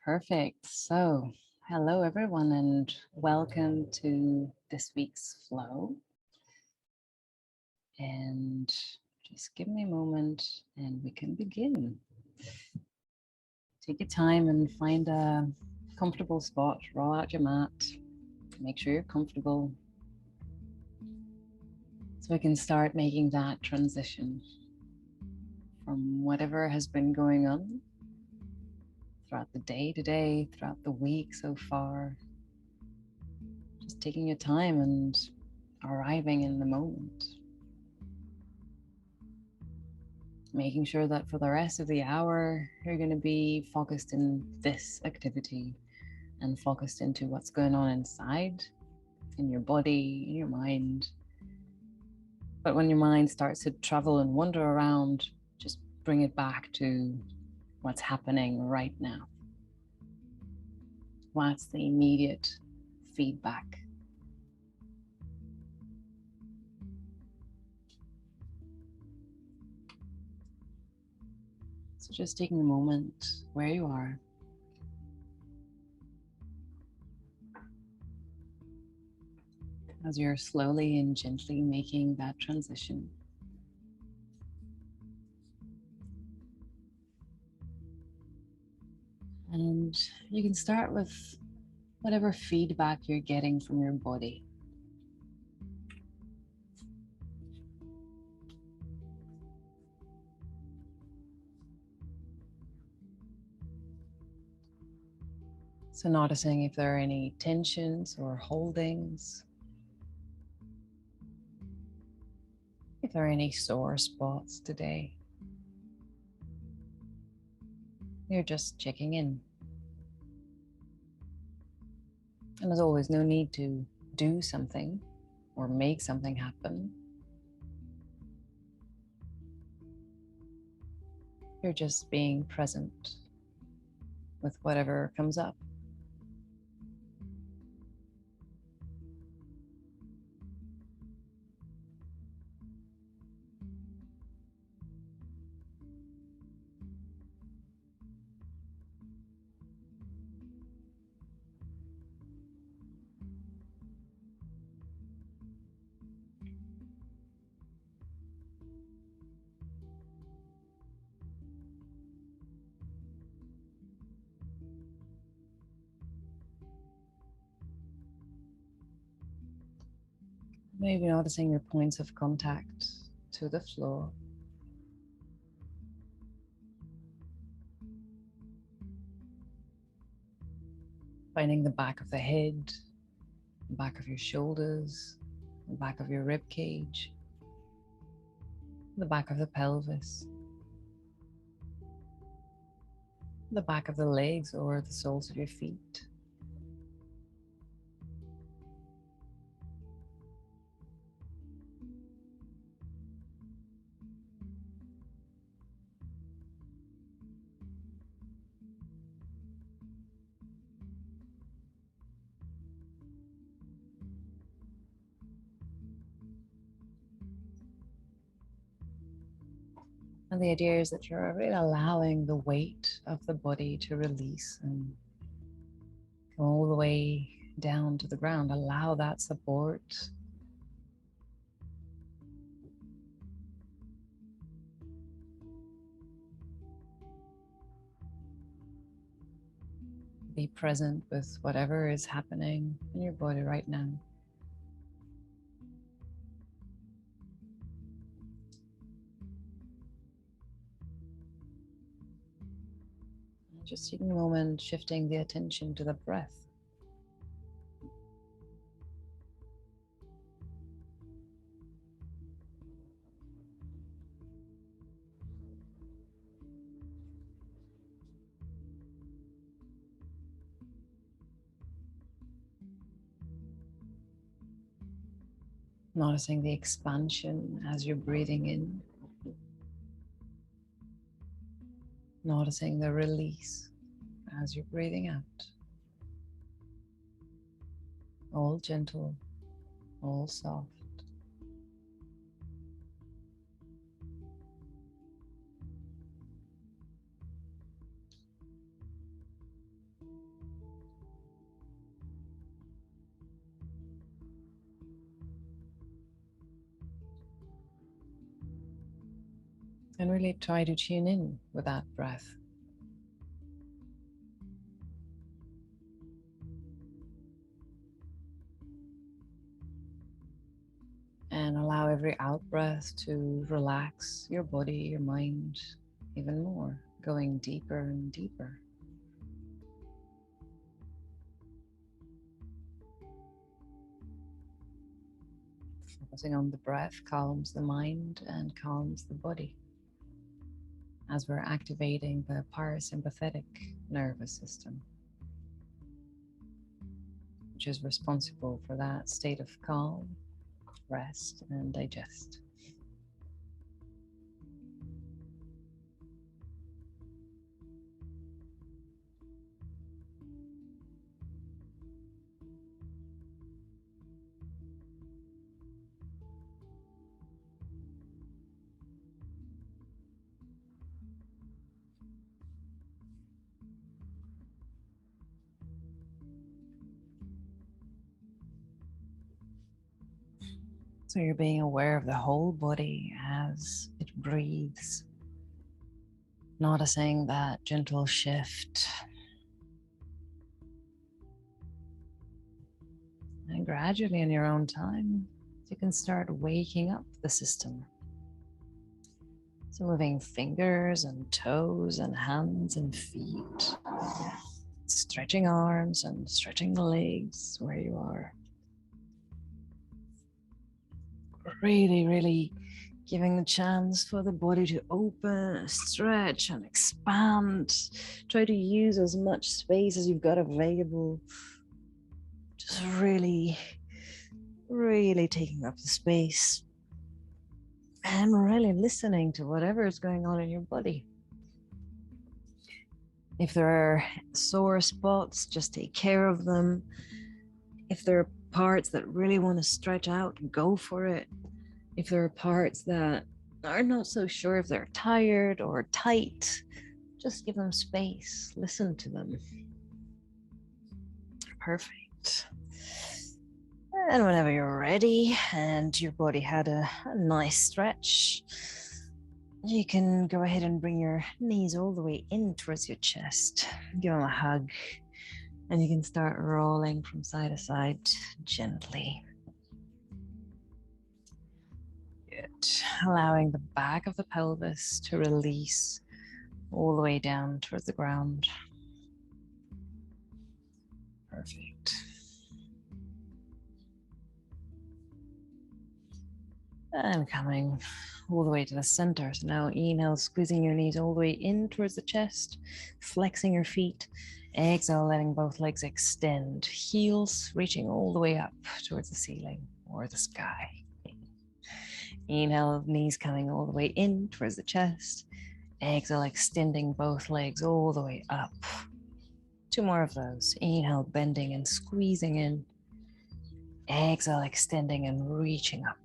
Perfect. So, hello everyone, and welcome to this week's flow. And just give me a moment and we can begin. Take your time and find a comfortable spot, roll out your mat, make sure you're comfortable so we can start making that transition from whatever has been going on throughout the day today, throughout the week so far. Just taking your time and arriving in the moment. Making sure that for the rest of the hour, you're going to be focused in this activity and focused into what's going on inside, in your body, in your mind. But when your mind starts to travel and wander around, just bring it back to what's happening right now. What's the immediate feedback? So just taking a moment where you are. As you're slowly and gently making that transition. And you can start with whatever feedback you're getting from your body. So noticing if there are any tensions or holdings, if there are any sore spots today. You're just checking in. And there's always no need to do something or make something happen. You're just being present with whatever comes up. Maybe noticing your points of contact to the floor. Finding the back of the head, the back of your shoulders, the back of your rib cage, the back of the pelvis, the back of the legs or the soles of your feet. And the idea is that you're really allowing the weight of the body to release and go all the way down to the ground. Allow that support. Be present with whatever is happening in your body right now. Just taking a moment, shifting the attention to the breath. Noticing the expansion as you're breathing in. Noticing the release as you're breathing out. All gentle, all soft. And really try to tune in with that breath. And allow every out breath to relax your body, your mind even more, going deeper and deeper. Focusing on the breath calms the mind and calms the body as we're activating the parasympathetic nervous system, which is responsible for that state of calm, rest, and digest. So you're being aware of the whole body as it breathes, noticing that gentle shift. And gradually, in your own time, you can start waking up the system. So moving fingers and toes and hands and feet, stretching arms and stretching the legs where you are. Really, really giving the chance for the body to open, stretch, and expand. Try to use as much space as you've got available. Just really, really taking up the space and really listening to whatever is going on in your body. If there are sore spots, just take care of them. If there are parts that really want to stretch out, go for it. If there are parts that are not so sure if they're tired or tight, just give them space. Listen to them. Perfect. And whenever you're ready and your body had a nice stretch, you can go ahead and bring your knees all the way in towards your chest. Give them a hug. And you can start rolling from side to side gently. Good. Allowing the back of the pelvis to release all the way down towards the ground. Perfect. And coming all the way to the center. So now inhale, squeezing your knees all the way in towards the chest, flexing your feet. Exhale, letting both legs extend, heels reaching all the way up towards the ceiling or the sky. Inhale, knees coming all the way in towards the chest. Exhale, extending both legs all the way up. 2 more of those. Inhale, bending and squeezing in. Exhale, extending and reaching up.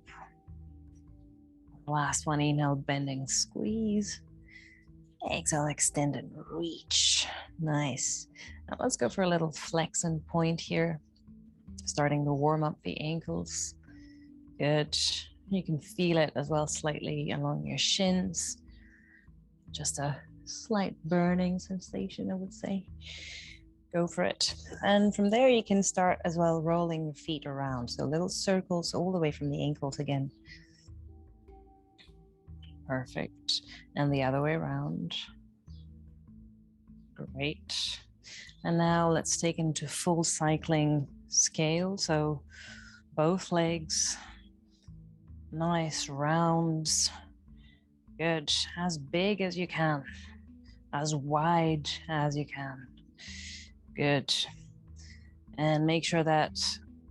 Last one, inhale, bending, squeeze. Exhale, extend and reach. Nice. Now let's go for a little flex and point here. Starting to warm up the ankles. Good. You can feel it as well slightly along your shins. Just a slight burning sensation, I would say. Go for it. And from there, you can start as well rolling your feet around. So little circles all the way from the ankles again. Perfect. And the other way around. Great. And now let's take into full cycling scale. So both legs, nice rounds. Good. As big as you can, as wide as you can. Good. And make sure that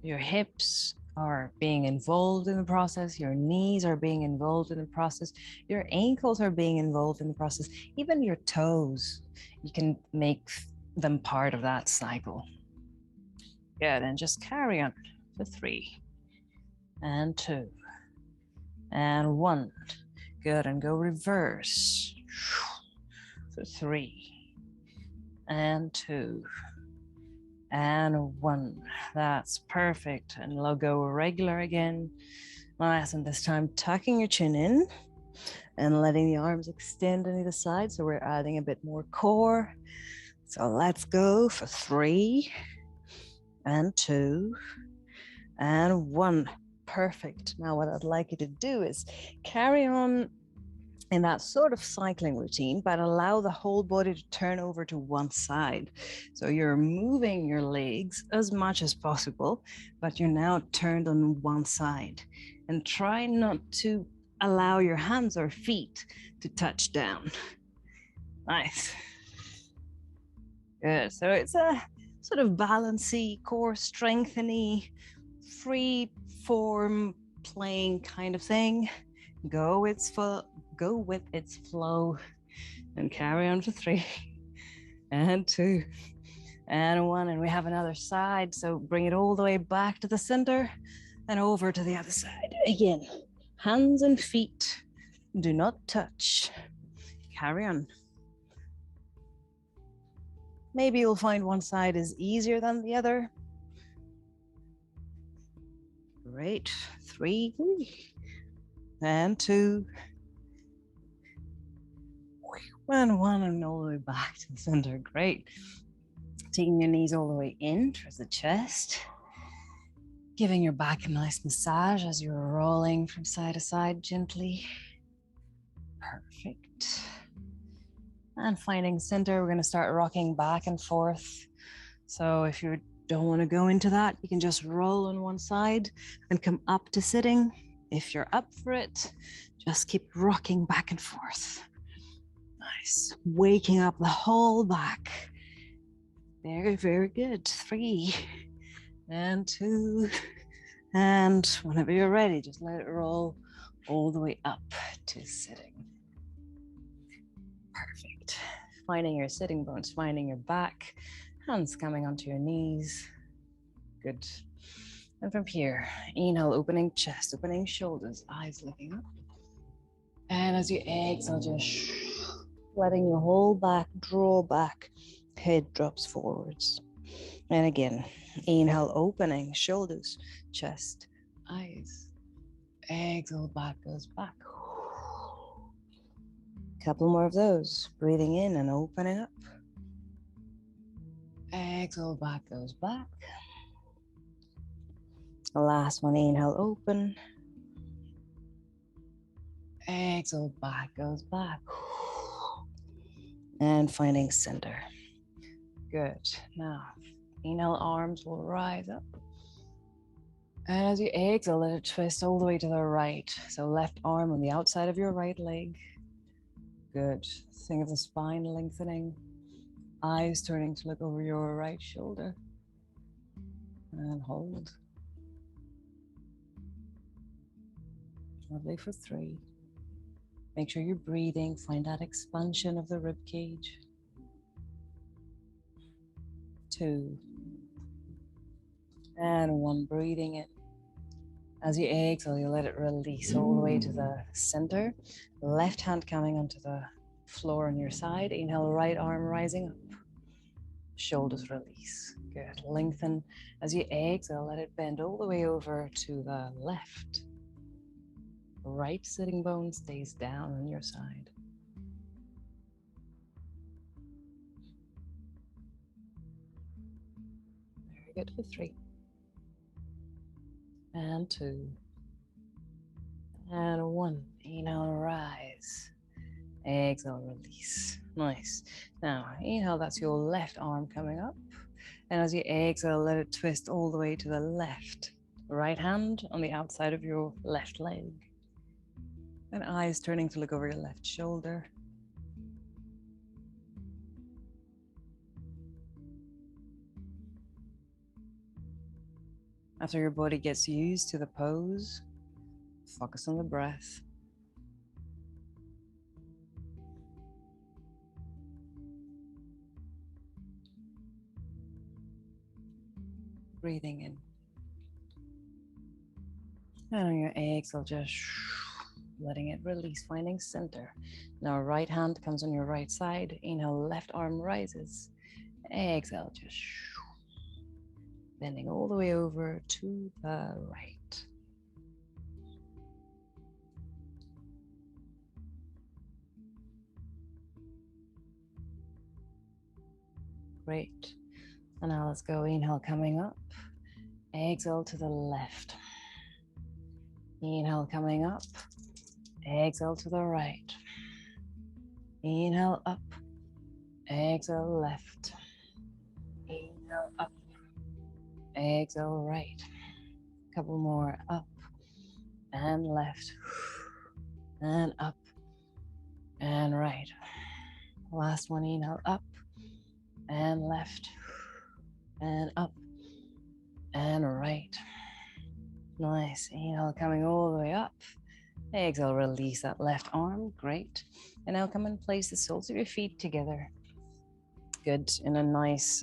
your hips are being involved in the process, your knees are being involved in the process, your ankles are being involved in the process, even your toes, you can make them part of that cycle. Good, and just carry on for 3 and 2 and 1. Good, and go reverse for 3 and 2 and 1. That's perfect. And we'll go regular again. Nice, and this time tucking your chin in and letting the arms extend on either side. So we're adding a bit more core. So let's go for 3 and 2 and 1. Perfect. Now what I'd like you to do is carry on in that sort of cycling routine, but allow the whole body to turn over to one side. So you're moving your legs as much as possible, but you're now turned on one side. And try not to allow your hands or feet to touch down. Nice. Good. So it's a sort of balancy, core strengthening, free form playing kind of thing. Go with its flow and carry on for 3 and 2 and 1. And we have another side. So bring it all the way back to the center and over to the other side. Again, hands and feet do not touch. Carry on. Maybe you'll find one side is easier than the other. Great. 3 and 2 and 1, and all the way back to the center. Great. Taking your knees all the way in towards the chest. Giving your back a nice massage as you're rolling from side to side gently. Perfect. And finding center, we're going to start rocking back and forth. So if you don't want to go into that, you can just roll on one side and come up to sitting. If you're up for it, just keep rocking back and forth. Nice. Waking up the whole back. Very, very good. 3 and 2. And whenever you're ready, just let it roll all the way up to sitting. Perfect. Finding your sitting bones, finding your back, hands coming onto your knees. Good. And from here, inhale, opening chest, opening shoulders, eyes looking up. And as you exhale, just letting your whole back draw back, head drops forwards. And again, inhale, opening shoulders, chest, eyes. Exhale, back goes back. Couple more of those. Breathing in and opening up. Exhale, back goes back. The last one, inhale, open. Exhale, back goes back. And finding center. Good. Now, inhale, arms will rise up. And as you exhale, let it twist all the way to the right. So left arm on the outside of your right leg. Good. Think of the spine lengthening. Eyes turning to look over your right shoulder. And hold. Lovely for 3. Make sure you're breathing. Find that expansion of the rib cage. 2. And 1. Breathing in. As you exhale, you let it release all the way to the center. Left hand coming onto the floor on your side. Inhale, right arm rising up. Shoulders release. Good. Lengthen. As you exhale, let it bend all the way over to the left. Right sitting bone stays down on your side. Very good for 3. And 2. And 1. Inhale, rise. Exhale, release. Nice. Now, inhale, that's your left arm coming up. And as you exhale, let it twist all the way to the left. Right hand on the outside of your left leg. And eyes turning to look over your left shoulder. After your body gets used to the pose, focus on the breath. Breathing in. And on your exhale, just letting it release, finding center. Now right hand comes on your right side. Inhale, left arm rises. Exhale, just bending all the way over to the right. Great. And now let's go. Inhale, coming up. Exhale to the left. Inhale, coming up. Exhale to the right. Inhale, up. Exhale, left. Inhale, up. Exhale, right. Couple more. Up and left. And up and right. Last one. Inhale, up and left. And up and right. Nice. Inhale, coming all the way up. Exhale, release that left arm. Great. And now come and place the soles of your feet together. Good. In a nice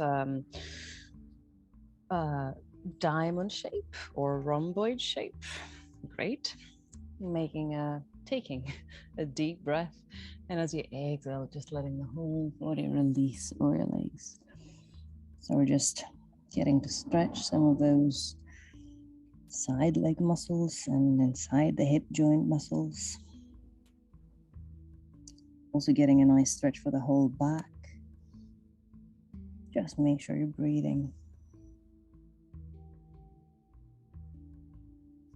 diamond shape or rhomboid shape. Great. Taking a deep breath. And as you exhale, just letting the whole body release over your legs. So we're just getting to stretch some of those side leg muscles and inside the hip joint muscles. Also getting a nice stretch for the whole back. Just make sure you're breathing.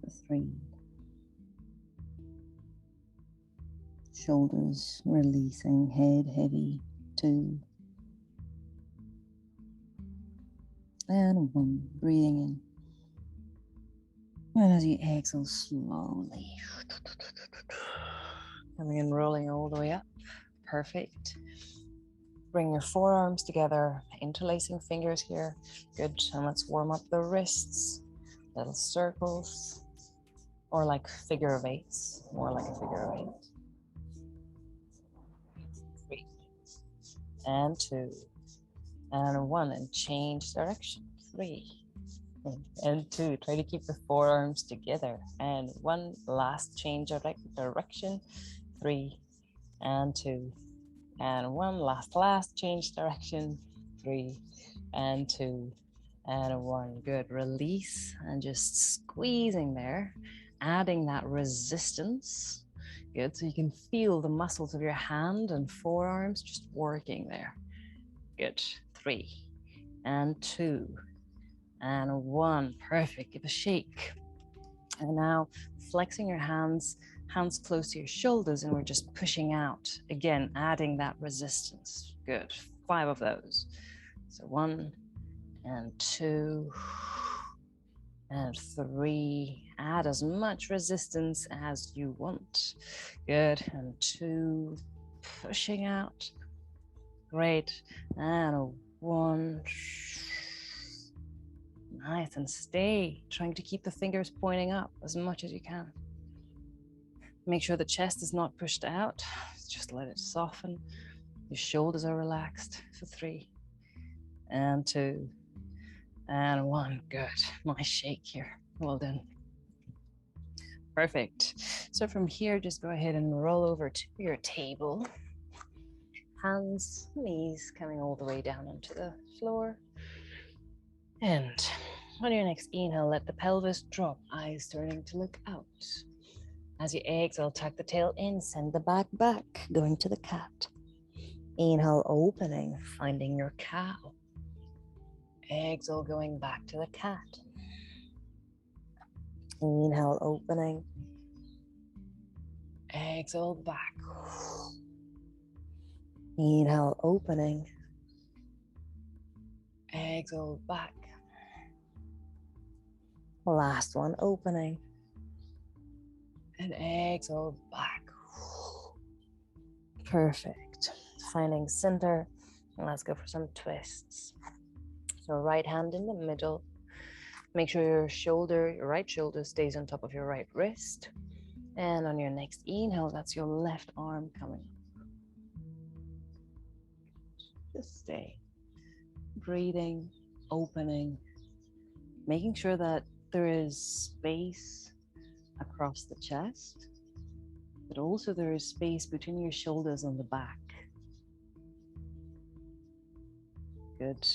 So 3. Shoulders releasing, head heavy. 2. And 1. Breathing in. And as you exhale slowly, coming and rolling all the way up. Perfect. Bring your forearms together, interlacing fingers here. Good. And let's warm up the wrists. Little circles. Or like figure of 8s. More like a figure of 8. 3. And 2. And 1. And change direction. 3. And 2. Try to keep the forearms together. And 1. Last change direction. 3. And 2. And 1. Last change direction. 3. And 2. And 1. Good. Release and just squeezing there. Adding that resistance. Good. So you can feel the muscles of your hand and forearms just working there. Good. 3. And 2. And 1. Perfect. Give a shake. And now flexing your hands close to your shoulders, and we're just pushing out. Again, adding that resistance. Good. 5 of those. So 1 and 2 and 3. Add as much resistance as you want. Good. And 2. Pushing out. Great. And 1. Nice, and stay trying to keep the fingers pointing up as much as you can. Make sure the chest is not pushed out. Just let it soften. Your shoulders are relaxed for 3 and 2 and 1. Good. Nice shake here. Well done. Perfect. So from here, just go ahead and roll over to your table. Hands, knees coming all the way down onto the floor. And on your next inhale, let the pelvis drop, eyes turning to look out. As you exhale, tuck the tail in, send the back, going to the cat. Inhale, opening, finding your cow. Exhale, going back to the cat. Inhale, opening. Exhale, back. Inhale, opening. Exhale, back. Last one, opening. And exhale, back. Perfect. Finding center. And let's go for some twists. So right hand in the middle. Make sure your right shoulder stays on top of your right wrist. And on your next inhale, that's your left arm coming up. Just stay. Breathing, opening, making sure that there is space across the chest, but also there is space between your shoulders and the back. Good.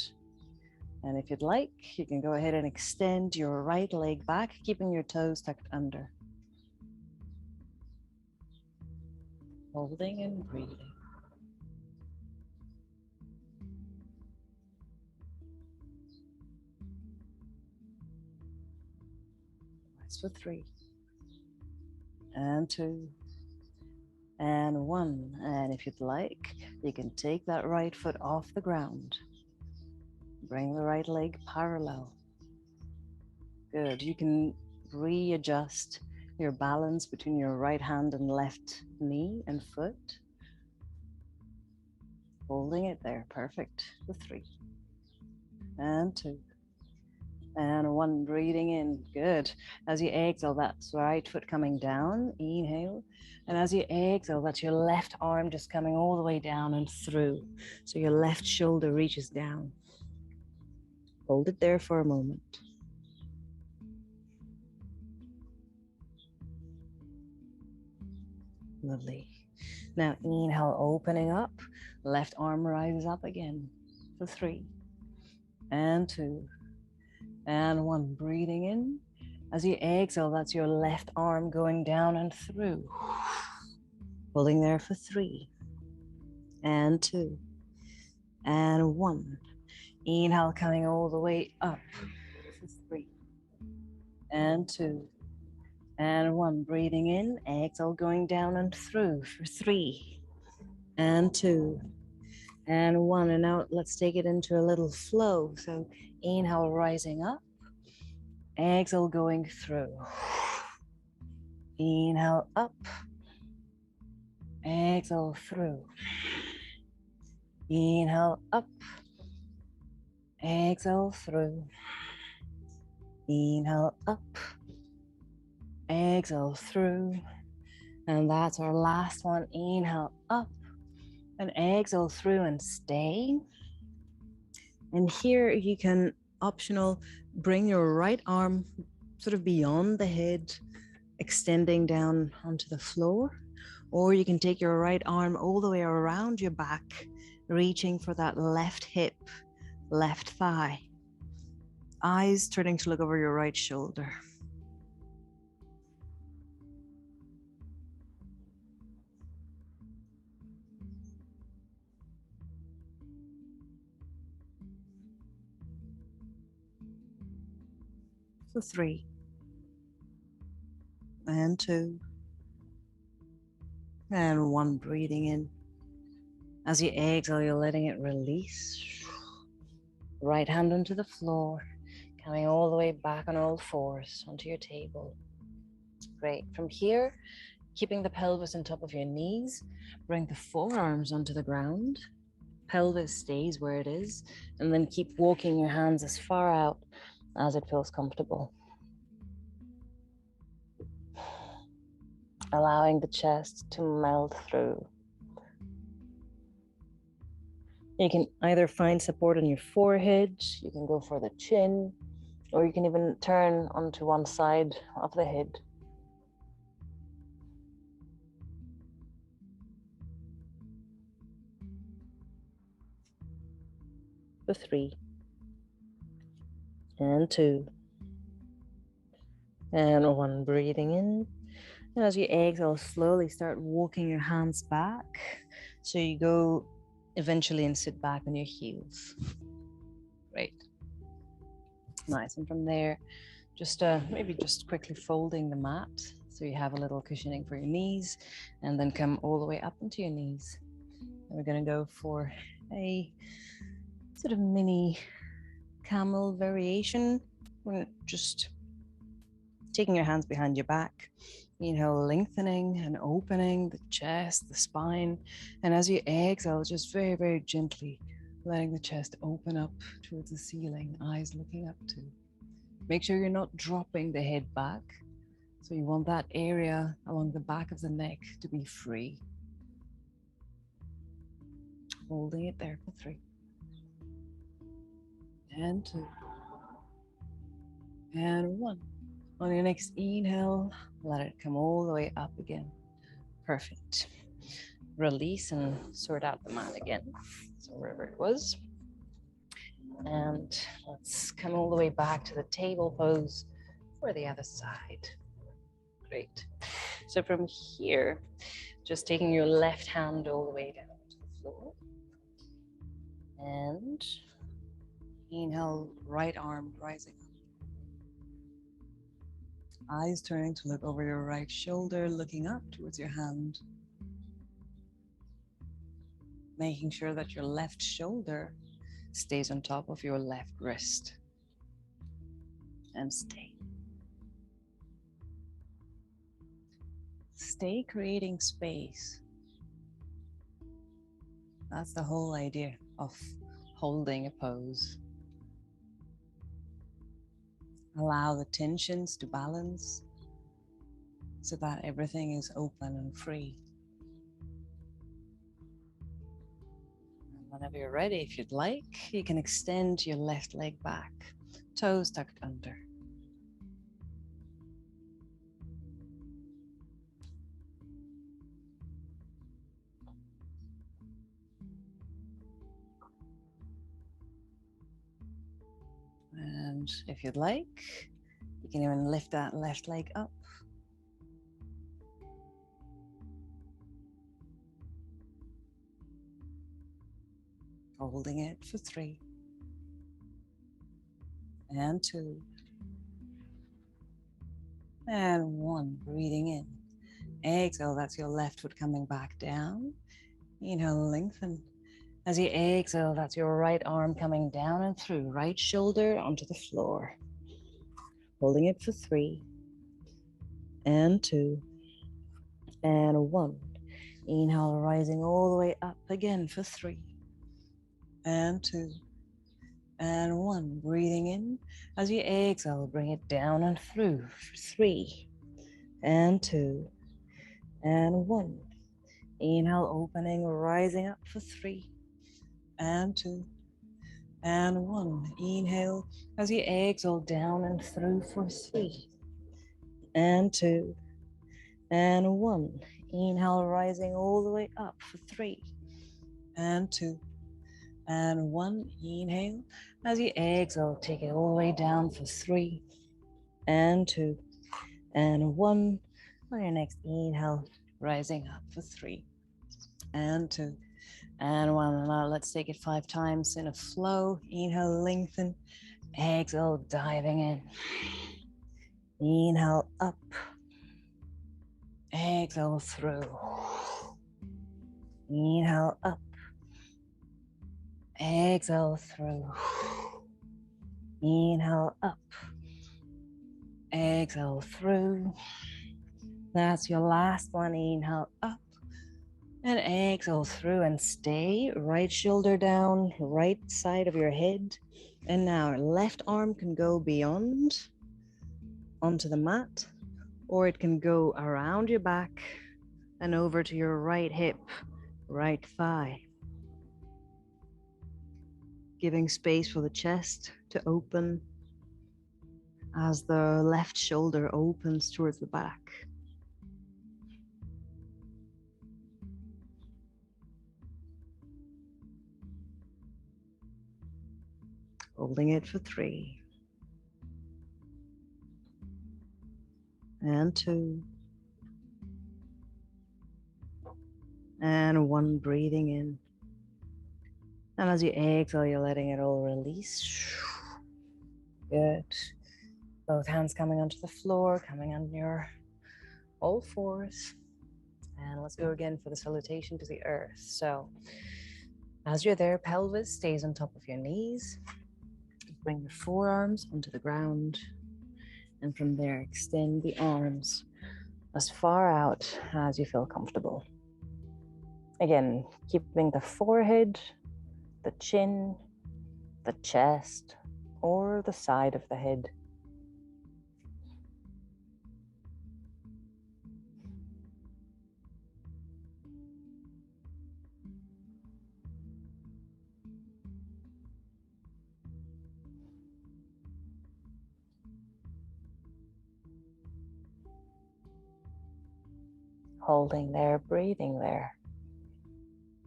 And if you'd like, you can go ahead and extend your right leg back, keeping your toes tucked under. Holding and breathing. Rest for 3 and 2 and 1. And if you'd like, you can take that right foot off the ground. Bring the right leg parallel. Good. You can readjust your balance between your right hand and left knee and foot. Holding it there. Perfect. For 3 and 2 and 1. Breathing in. Good. As you exhale, that's right foot coming down. Inhale. And as you exhale, that's your left arm just coming all the way down and through. So your left shoulder reaches down. Hold it there for a moment. Lovely. Now inhale, opening up. Left arm rises up again. For 3 and 2 and 1. Breathing in. As you exhale, that's your left arm going down and through. Holding there for 3 and 2 and 1. Inhale, coming all the way up for 3 and 2 and 1. Breathing in. Exhale, going down and through for 3 and 2 and 1. And now let's take it into a little flow. So inhale, rising up. Exhale, going through. Inhale, up. Exhale, through. Inhale, up. Exhale, through. Inhale, up. Exhale, through. And that's our last one. Inhale, up. And exhale through and stay. And here you can, optional, bring your right arm sort of beyond the head, extending down onto the floor. Or you can take your right arm all the way around your back, reaching for that left hip, left thigh. Eyes turning to look over your right shoulder. For 3 and 2 and 1. Breathing in. As you exhale, you're letting it release. Right hand onto the floor, coming all the way back on all fours onto your table. Great. From here, keeping the pelvis on top of your knees, bring the forearms onto the ground. Pelvis stays where it is, and then keep walking your hands as far out as it feels comfortable. Allowing the chest to melt through. You can either find support on your forehead, you can go for the chin, or you can even turn onto one side of the head. For 3 and 2 and 1. Breathing in. And as you exhale, slowly start walking your hands back. So you go eventually and sit back on your heels. Great. Nice. And from there, just maybe just quickly folding the mat so you have a little cushioning for your knees, and then come all the way up into your knees. And we're going to go for a sort of mini camel variation. We're just taking your hands behind your back, lengthening and opening the chest, the spine. And as you exhale, just very, very gently letting the chest open up towards the ceiling, eyes looking up too. Make sure you're not dropping the head back. So you want that area along the back of the neck to be free. Holding it there for 3 and 2 and 1. On your next inhale, let it come all the way up again. Perfect. Release and sort out the mat again. So wherever it was. And let's come all the way back to the table pose for the other side. Great. So from here, just taking your left hand all the way down to the floor. And inhale, right arm rising up. Eyes turning to look over your right shoulder, looking up towards your hand. Making sure that your left shoulder stays on top of your left wrist. And stay. Stay creating space. That's the whole idea of holding a pose. Allow the tensions to balance so that everything is open and free. And whenever you're ready, if you'd like, you can extend your left leg back, toes tucked under. And if you'd like, you can even lift that left leg up. Holding it for 3. And 2. And 1. Breathing in. Exhale, that's your left foot coming back down. Inhale, lengthen. As you exhale, that's your right arm coming down and through. Right shoulder onto the floor. Holding it for 3. And 2. And 1. Inhale, rising all the way up again for 3. And 2. And 1. Breathing in. As you exhale, bring it down and through for 3. And 2. And 1. Inhale, opening, rising up for 3. And 2. And 1. Inhale. As you exhale, down and through for 3. And 2. And 1. Inhale, rising all the way up for 3. And 2. And 1. Inhale. As you exhale, take it all the way down for 3. And 2. And 1. On your next inhale, rising up for 3. And 2. And 1. And now let's take it 5 times in a flow. Inhale, lengthen. Exhale, diving in. Inhale, up. Exhale, through. Inhale, up. Exhale, through. Inhale, up. Exhale, through. That's your last one. Inhale, up. And exhale through and stay. Right shoulder down, right side of your head. And now left arm can go beyond onto the mat, or it can go around your back and over to your right hip, right thigh. Giving space for the chest to open as the left shoulder opens towards the back. Holding it for 3. And 2. And 1, breathing in. And as you exhale, you're letting it all release. Good. Both hands coming onto the floor, coming on your all fours. And let's go again for the salutation to the earth. So as you're there, pelvis stays on top of your knees. Bring your forearms onto the ground. And from there, extend the arms as far out as you feel comfortable. Again, keeping the forehead, the chin, the chest, or the side of the head. Holding there, breathing there.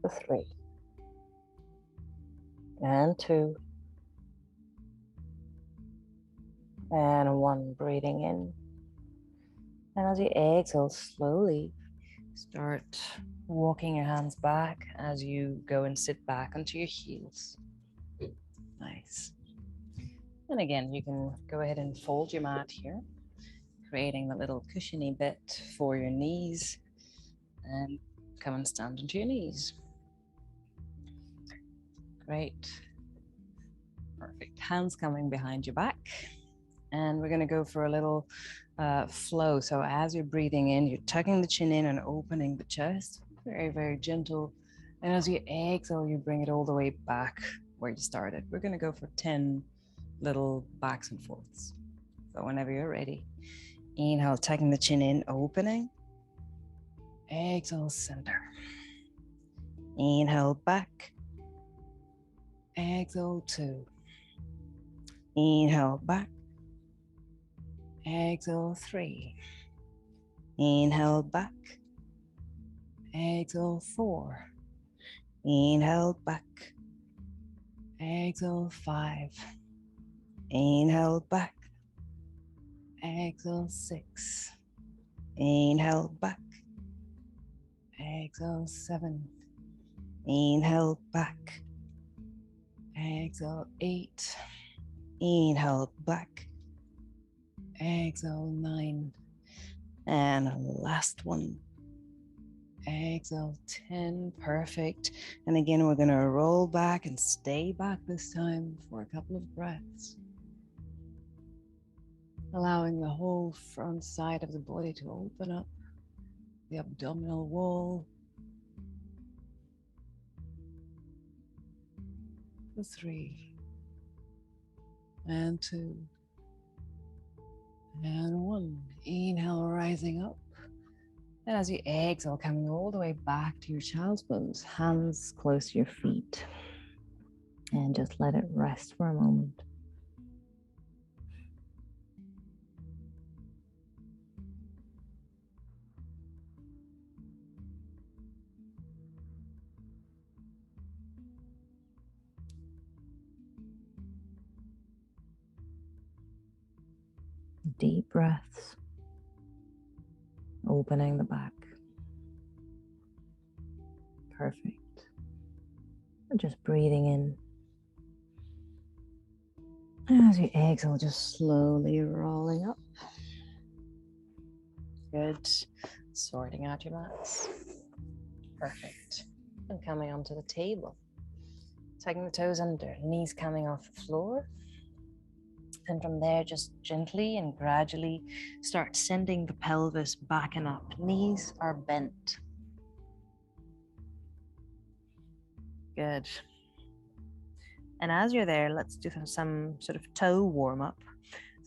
For 3. And 2. And 1, breathing in. And as you exhale, slowly start walking your hands back as you go and sit back onto your heels. Nice. And again, you can go ahead and fold your mat here. creating the little cushiony bit for your knees. And come and stand onto your knees. Great. Perfect. Hands coming behind your back. And we're going to go for a little flow. So as you're breathing in, you're tucking the chin in and opening the chest. Very, very gentle. And as you exhale, you bring it all the way back where you started. We're going to go for 10 little backs and forths. So whenever you're ready, inhale, tucking the chin in, opening. Exhale, center. Inhale, back. Exhale, 2. Inhale, back. Exhale, 3. Inhale, back. Exhale, 4. Inhale, back. Exhale, 5. Inhale, back. Exhale, 6. Inhale, back. Exhale, 7. Inhale, back. Exhale, 8. Inhale, back. Exhale, 9. And last one. Exhale, 10. Perfect. And again, we're going to roll back and stay back this time for a couple of breaths. Allowing the whole front side of the body to open up, the abdominal wall. For 3. And 2. And 1. Inhale, rising up. And as you exhale, coming all the way back to your child's pose, hands close to your feet. And just let it rest for a moment. Deep breaths, opening the back. Perfect. Just breathing in. As you exhale, just slowly rolling up. Good. Sorting out your mats. Perfect. And coming onto the table. Tucking the toes under, knees coming off the floor. And from there, just gently and gradually start sending the pelvis back and up. Knees are bent. Good. And as you're there, let's do some sort of toe warm up.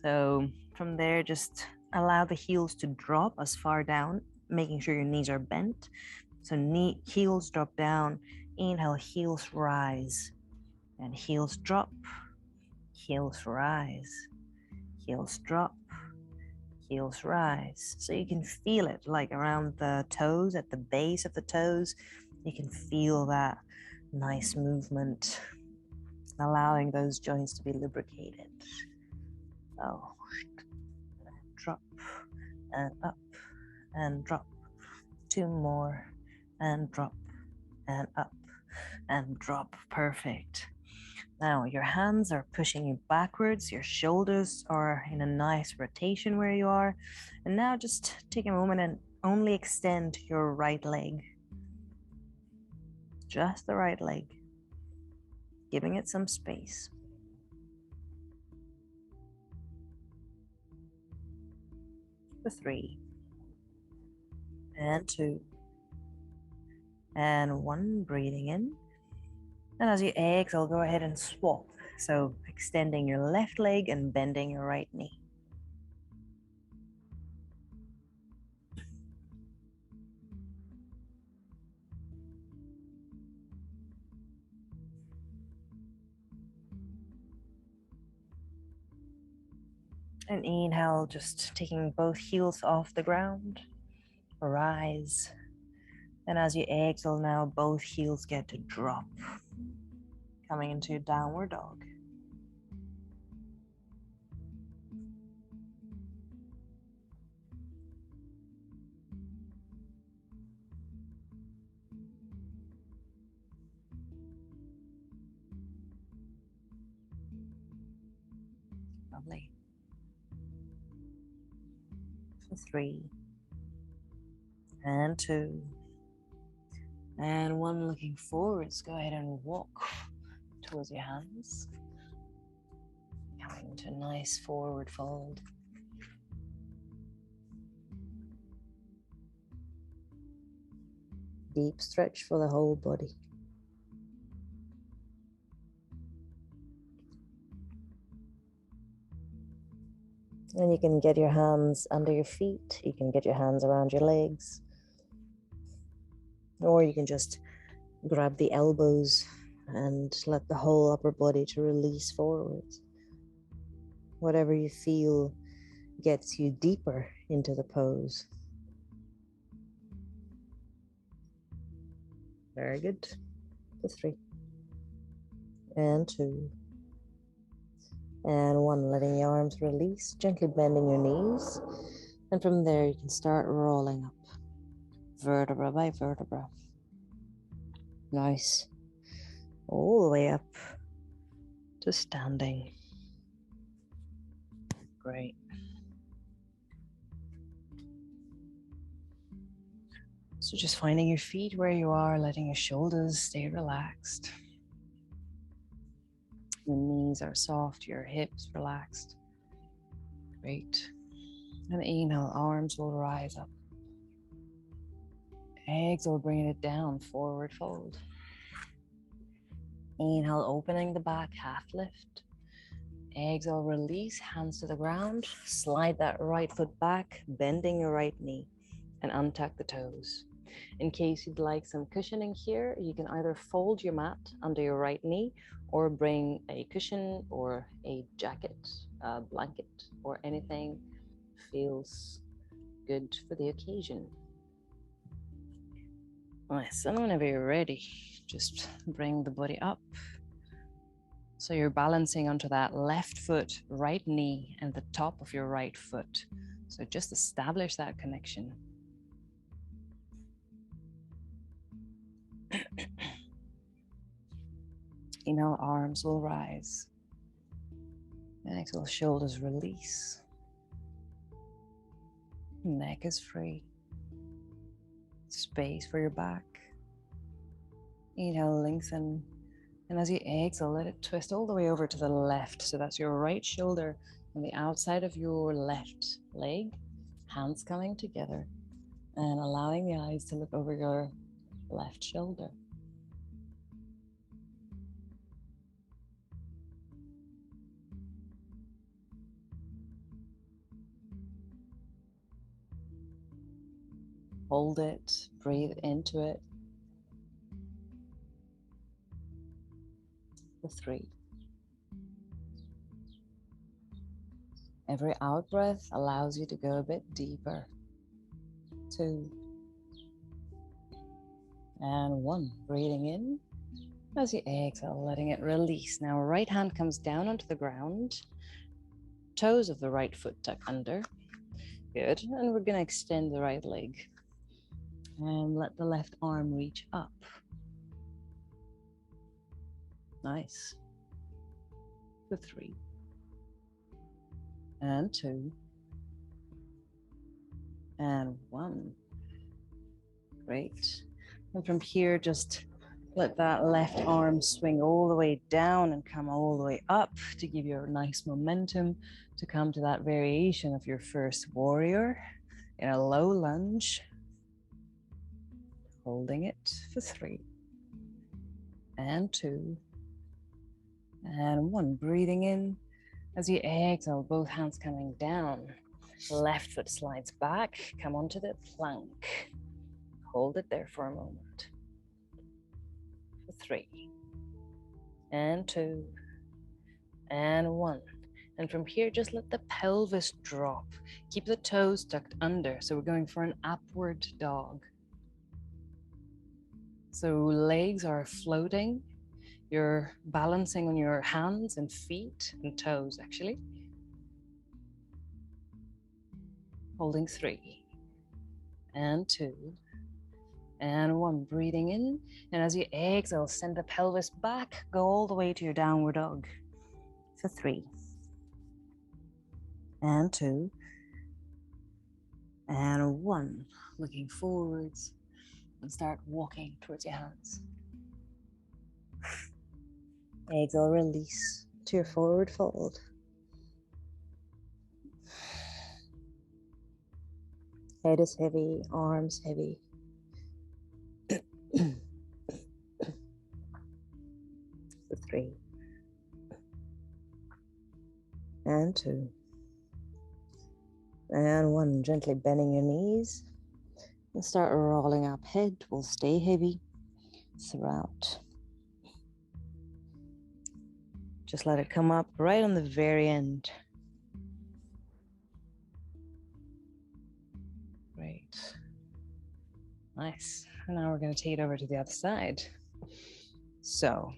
So from there, just allow the heels to drop as far down, making sure your knees are bent. So heels drop down, inhale, heels rise, and heels drop, heels rise, heels drop, heels rise. So you can feel it like around the toes, at the base of the toes. You can feel that nice movement, allowing those joints to be lubricated. So drop and up and drop. 2 more and drop and up and drop. Perfect. Now your hands are pushing you backwards, your shoulders are in a nice rotation where you are. And now just take a moment and only extend your right leg. Just the right leg. Giving it some space. For 3. And 2. And 1, breathing in. And as you exhale, go ahead and swap. So extending your left leg and bending your right knee. And inhale, just taking both heels off the ground. Rise. And as you exhale now, both heels get to drop. Coming into downward dog. Lovely. for 3, and 2, and 1. Looking forwards, go ahead and walk towards your hands, coming to a nice forward fold. Deep stretch for the whole body. And you can get your hands under your feet, you can get your hands around your legs, or you can just grab the elbows and let the whole upper body to release forwards. Whatever you feel gets you deeper into the pose. Very good. For 3, and 2, and 1. Letting the arms release, gently bending your knees, and from there you can start rolling up, vertebra by vertebra. Nice. All the way up to standing. Great. So just finding your feet where you are, letting your shoulders stay relaxed. Your knees are soft, your hips relaxed. Great. And inhale, arms will rise up. Exhale, bringing it down, forward fold. Inhale, opening the back, half lift. Exhale, release, hands to the ground. Slide that right foot back, bending your right knee, and untuck the toes. In case you'd like some cushioning here, you can either fold your mat under your right knee or bring a cushion or a jacket, a blanket, or anything feels good for the occasion. Nice, and whenever you're ready, just bring the body up. So you're balancing onto that left foot, right knee, and the top of your right foot. So just establish that connection. Inhale, arms will rise. And exhale, shoulders release. Neck is free. Space for your back. Inhale, lengthen. And as you exhale, let it twist all the way over to the left. So that's your right shoulder on the outside of your left leg. Hands coming together and allowing the eyes to look over your left shoulder. Hold it, breathe into it. For 3. Every out breath allows you to go a bit deeper. 2. And 1. Breathing in. As you exhale, letting it release. Now, right hand comes down onto the ground. Toes of the right foot tuck under. Good. And we're going to extend the right leg. And let the left arm reach up. Nice. For 3. And 2. And 1. Great. And from here, just let that left arm swing all the way down and come all the way up to give you a nice momentum to come to that variation of your first warrior in a low lunge. Holding it for 3. And 2. And 1. Breathing in. As you exhale, both hands coming down. Left foot slides back. Come onto the plank. Hold it there for a moment. For 3. And 2. And 1. And from here, just let the pelvis drop. Keep the toes tucked under. So we're going for an upward dog. So legs are floating. You're balancing on your hands and feet and toes, actually. Holding 3. And 2. And 1. Breathing in. And as you exhale, send the pelvis back. Go all the way to your downward dog. For 3. And 2. And 1. Looking forwards and start walking towards your hands. Exhale, release to your forward fold. Head is heavy, arms heavy. For 3. And 2. And 1. Gently bending your knees. And start rolling up. Head will stay heavy throughout. Just let it come up right on the very end. Great. Nice. And now we're going to take it over to the other side. So,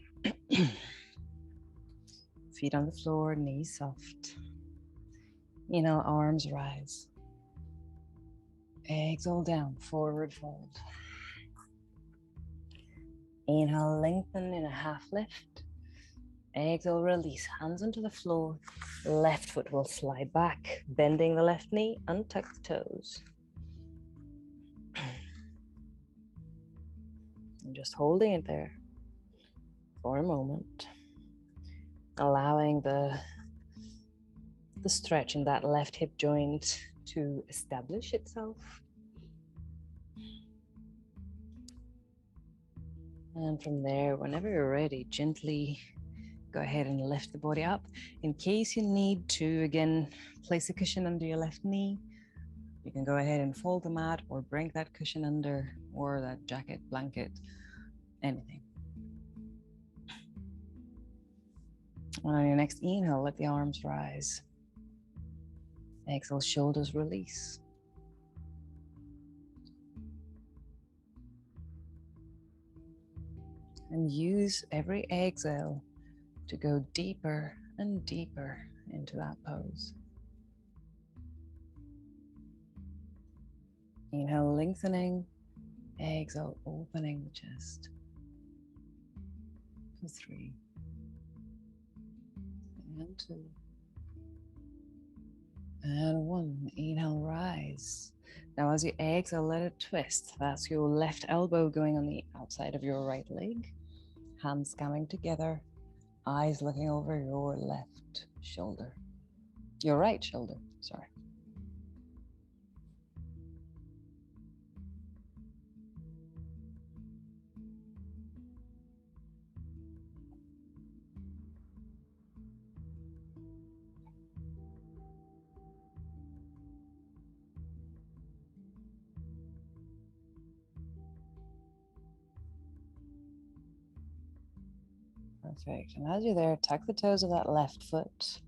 feet on the floor, knees soft. Inhale, arms rise. Exhale down, forward fold. Inhale, lengthen in a half lift. Exhale, release, hands onto the floor. Left foot will slide back, bending the left knee, untuck the toes. And just holding it there for a moment. Allowing the stretch in that left hip joint to establish itself. And from there, whenever you're ready, gently go ahead and lift the body up. In case you need to, again, place a cushion under your left knee. You can go ahead and fold the mat or bring that cushion under, or that jacket, blanket, anything. And on your next inhale, let the arms rise. Exhale, shoulders release. And use every exhale to go deeper and deeper into that pose. Inhale, lengthening. Exhale, opening the chest. For 3. And 2. And 1. Inhale, rise. Now as you exhale, let it twist. That's your left elbow going on the outside of your right leg. Hands coming together. Eyes looking over your left shoulder. Your right shoulder, sorry. Perfect. And as you're there, tuck the toes of that left foot.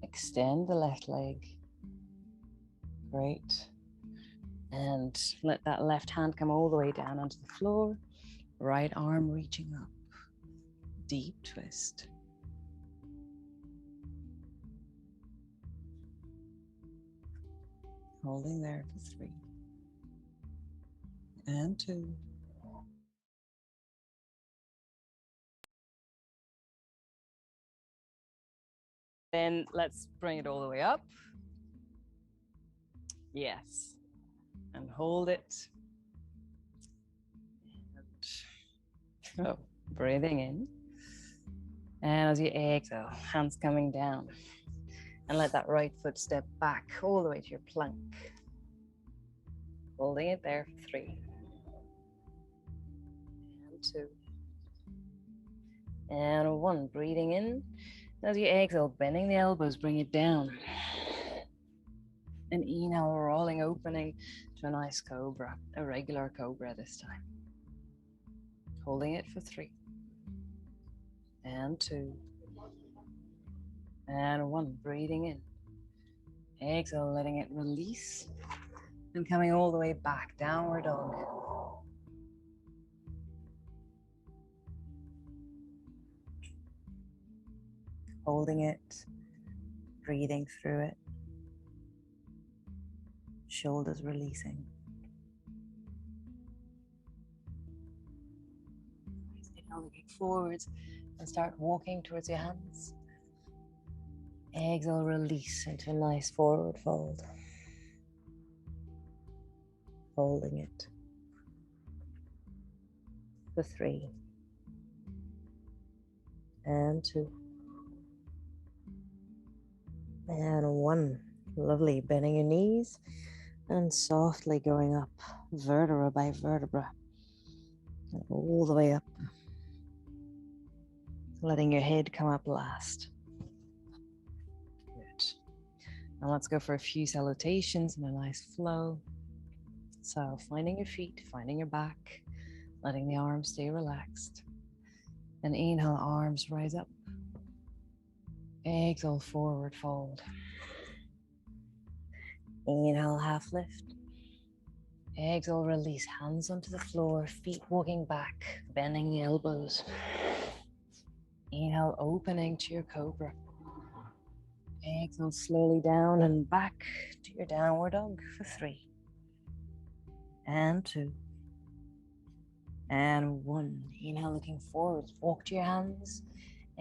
Extend the left leg. Great. And let that left hand come all the way down onto the floor. Right arm reaching up. Deep twist. Holding there for 3. And 2. Then let's bring it all the way up. Yes. And hold it. And so, breathing in. And as you exhale, hands coming down. And let that right foot step back all the way to your plank. Holding it there for 3. And 2. And 1. Breathing in. As you exhale, bending the elbows, bring it down. And inhale, rolling, opening to a nice cobra, a regular cobra this time. Holding it for 3. And 2. And 1. Breathing in. Exhale, letting it release. And coming all the way back, downward dog. Holding it, breathing through it. Shoulders releasing. Now looking forwards and start walking towards your hands. Exhale, release into a nice forward fold. holding it for 3 and 2 and 1. Lovely. Bending your knees and softly going up vertebra by vertebra and all the way up, letting your head come up last. Good. Now let's go for a few salutations in a nice flow. So finding your feet, finding your back, letting the arms stay relaxed. And inhale, arms rise up. Exhale, forward fold. Inhale, half lift. Exhale, release, hands onto the floor, feet walking back, bending the elbows. Inhale, opening to your cobra. Exhale, slowly down and back to your downward dog for 3 and 2 and 1. Inhale, looking forwards, walk to your hands.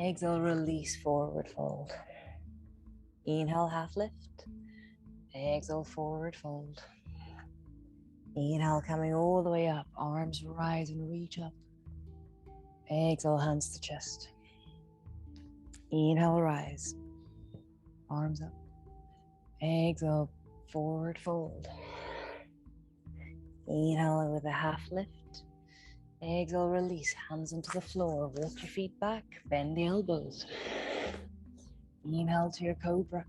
Exhale, release, forward fold. Inhale, half lift. Exhale, forward fold. Inhale, coming all the way up, arms rise and reach up. Exhale, hands to chest. Inhale, rise, arms up. Exhale, forward fold. Inhale with a half lift. Exhale, release, hands onto the floor, walk your feet back, bend the elbows. Inhale to your cobra.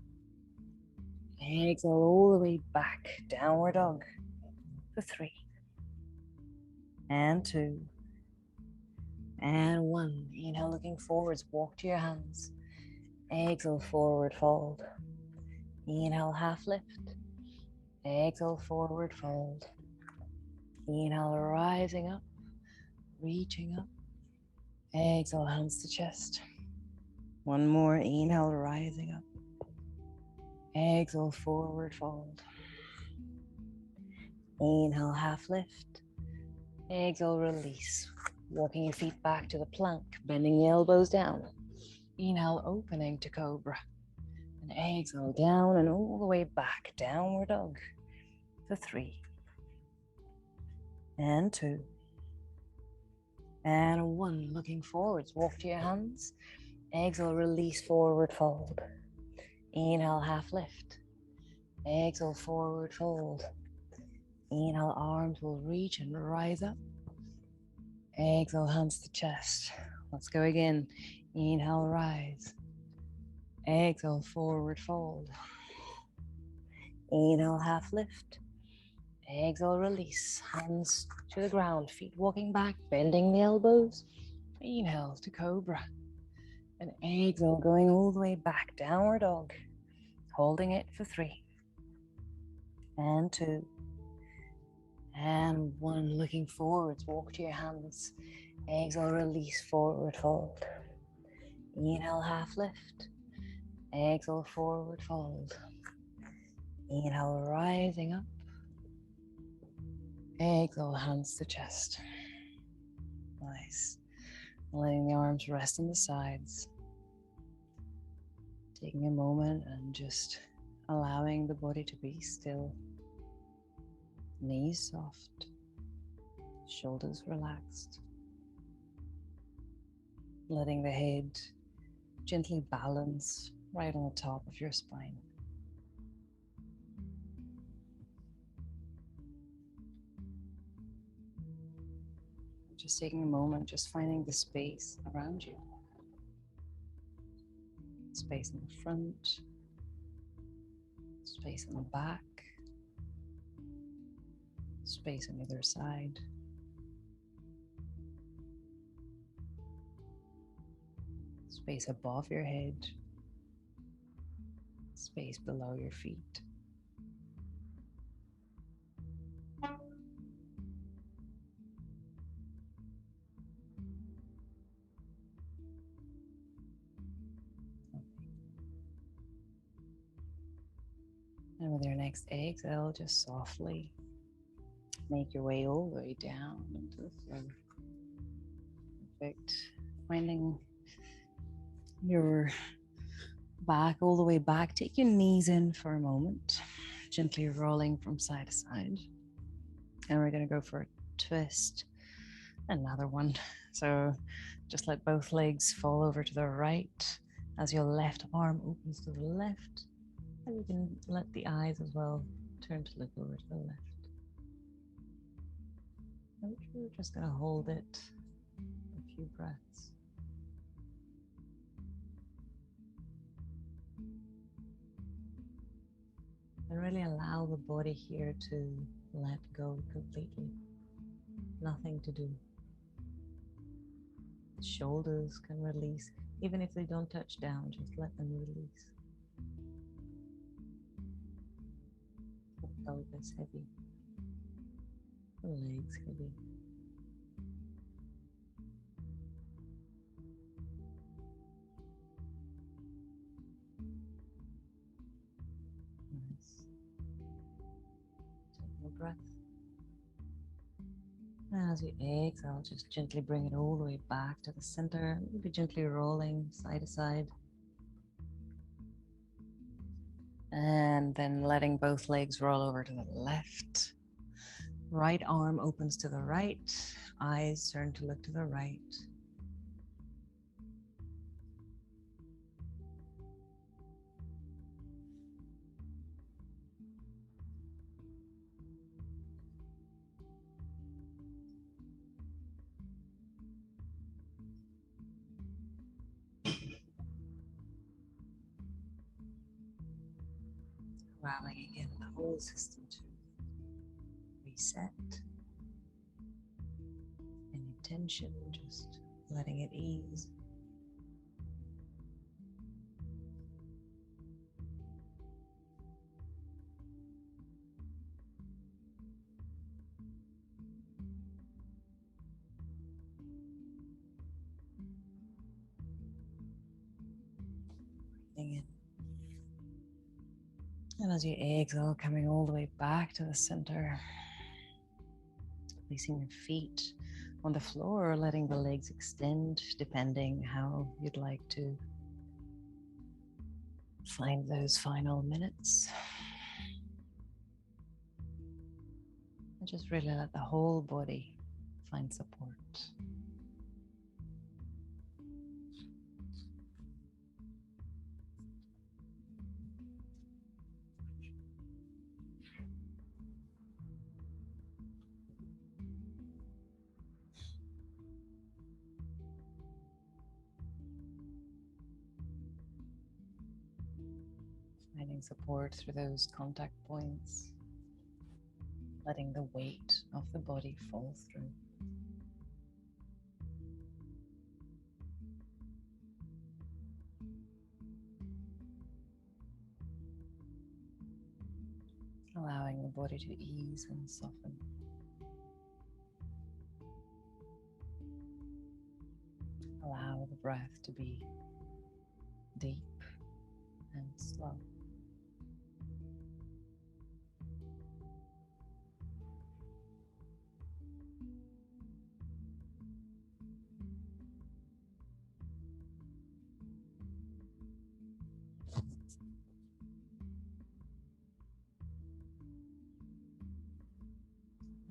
Exhale all the way back, downward dog for 3 and 2 and 1. Inhale, looking forwards, walk to your hands. Exhale, forward fold. Inhale, half lift. Exhale, forward fold. Inhale, rising up, reaching up. Exhale, hands to chest. One more. Inhale, rising up. Exhale, forward fold. Inhale, half lift. Exhale, release. Walking your feet back to the plank, bending the elbows down. Inhale, opening to cobra. And exhale, down and all the way back, downward dog for 3 and 2 and 1. Looking forwards, walk to your hands. Exhale, release, forward fold. Inhale, half lift. Exhale, forward fold. Inhale, arms will reach and rise up. Exhale, hands to chest. Let's go again. Inhale, rise. Exhale, forward fold. Inhale, half lift. Exhale, release. Hands to the ground, feet walking back, bending the elbows. Inhale to cobra. And exhale, going all the way back, downward dog. Holding it for 3 and 2 and 1. Looking forwards, walk to your hands. Exhale, release, forward fold. Inhale, half lift. Exhale, forward fold. Inhale, rising up. Exhale, hands to chest. Nice. Letting the arms rest on the sides. Taking a moment and just allowing the body to be still. Knees soft. Shoulders relaxed. Letting the head gently balance right on the top of your spine. Just taking a moment, just finding the space around you. Space in the front, space in the back, space on either side. Space above your head, space below your feet. And with your next exhale, just softly make your way all the way down into the floor. Perfect. Finding your back all the way back. Take your knees in for a moment, gently rolling from side to side. And we're going to go for a twist. Another one. So just let both legs fall over to the right as your left arm opens to the left. And you can let the eyes as well turn to look over to the left. And we're just going to hold it a few breaths. And really allow the body here to let go completely. Nothing to do. Shoulders can release. Even if they don't touch down, just let them release. The pelvis heavy. The legs heavy. Nice. Take a breath. And as you exhale, just gently bring it all the way back to the center. Maybe gently rolling side to side. And then letting both legs roll over to the left. Right arm opens to the right. Eyes turn to look to the right. Allowing again the whole system to reset. Any tension, just letting it ease. Breathing in. And as you exhale, coming all the way back to the center, placing your feet on the floor or letting the legs extend, depending how you'd like to find those final minutes. And just really let the whole body find support. Finding support through those contact points, letting the weight of the body fall through. Allowing the body to ease and soften. Allow the breath to be deep and slow.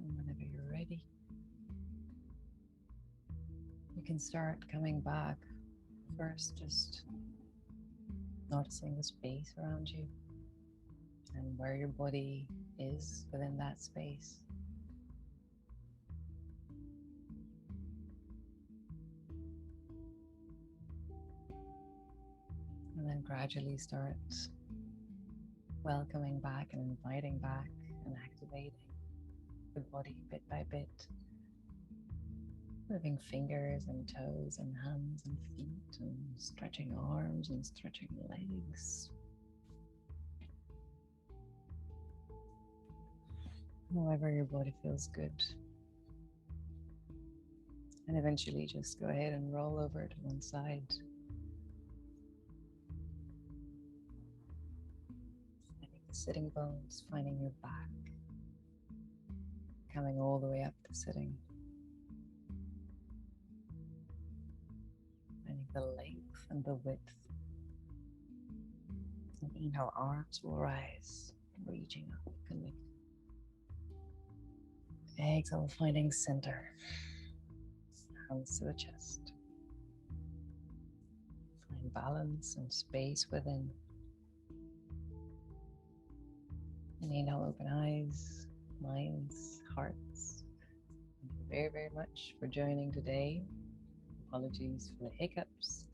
And whenever you're ready, you can start coming back. First, just noticing the space around you and where your body is within that space. And then gradually start welcoming back and inviting back and activating the body bit by bit. Moving fingers and toes and hands and feet and stretching arms and stretching legs. However your body feels good. And eventually just go ahead and roll over to one side. Finding the sitting bones, finding your back. Coming all the way up to sitting. Finding the length and the width. And inhale, arms will rise, reaching up, connect. Exhale, finding center. Hands to the chest. Find balance and space within. Inhale, open eyes, minds, hearts. Thank you very, very much for joining today. Apologies for the hiccups.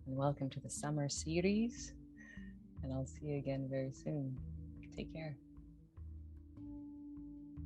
And welcome to the summer series. And I'll see you again very soon. Take care.